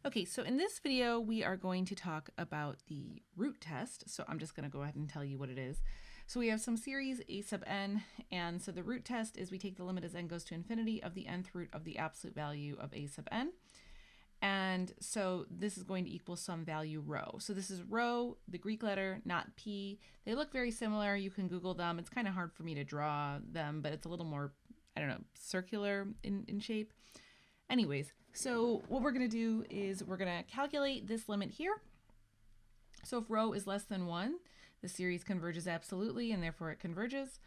Okay, so in this video, we are going to talk about the root test. So I'm just going to go ahead and tell you what it is. So we have some series a sub n, and so the root test is we take the limit as n goes to infinity of the nth root of the absolute value of a sub n. And so this is going to equal some value rho. So this is rho, the Greek letter, not p. They look very similar. You can Google them. It's kind of hard for me to draw them, but it's a little more, I don't know, circular in shape. Anyways, so what we're going to do is we're going to calculate this limit here. So if rho is less than 1, the series converges absolutely, and therefore it converges.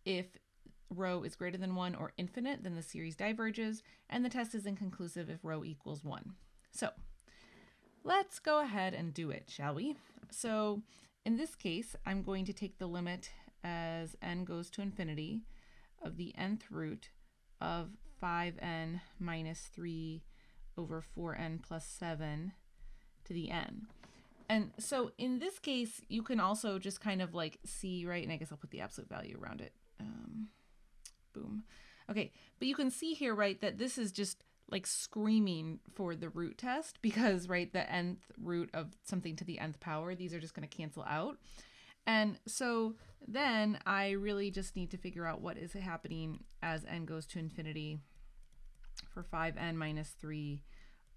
If rho is greater than 1 or infinite, then the series diverges, and the test is inconclusive if rho equals 1. So let's go ahead and do it, shall we? So in this case, I'm going to take the limit as n goes to infinity of the nth root of 5n minus 3 over 4n plus 7 to the n. And so in this case, you can also just kind of like see, right? And I guess I'll put the absolute value around it. Boom. Okay, but you can see here, right, that this is just like screaming for the root test because, right, the nth root of something to the nth power, these are just going to cancel out. And so then I really just need to figure out what is happening as n goes to infinity for 5n minus 3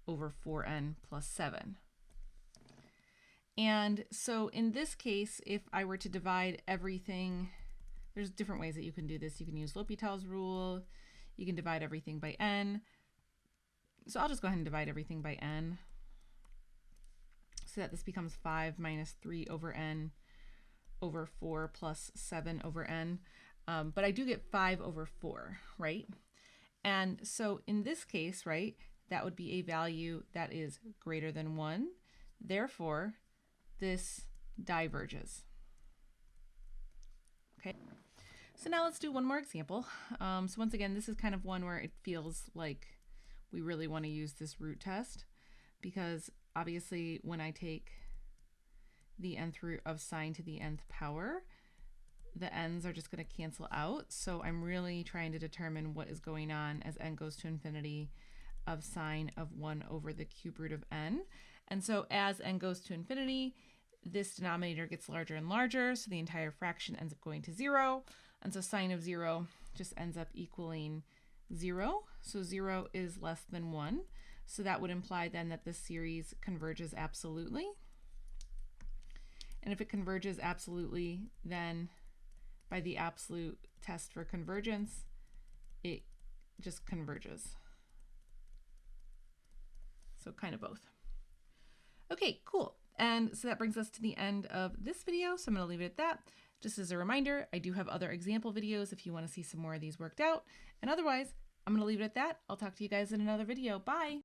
over 4n plus 7. And so in this case, if I were to divide everything, there's different ways that you can do this. You can use L'Hopital's rule. You can divide everything by n. So I'll just go ahead and divide everything by n so that this becomes 5 minus 3 over n over 4 plus 7 over n. But I do get 5 over 4, right? And so in this case, right, that would be a value that is greater than 1. Therefore, this diverges. Okay. So now let's do one more example. So once again, this is kind of one where it feels like we really want to use this root test because obviously when I take the nth root of sine to the nth power, the n's are just going to cancel out. So I'm really trying to determine what is going on as n goes to infinity of sine of 1 over the cube root of n. And so as n goes to infinity, this denominator gets larger and larger, so the entire fraction ends up going to 0. And so sine of 0 just ends up equaling 0. So 0 is less than 1. So that would imply then that this series converges absolutely. And if it converges absolutely, then by the absolute test for convergence, it just converges. So kind of both. Okay, cool. And so that brings us to the end of this video. So I'm going to leave it at that. Just as a reminder, I do have other example videos if you want to see some more of these worked out. And otherwise, I'm going to leave it at that. I'll talk to you guys in another video. Bye.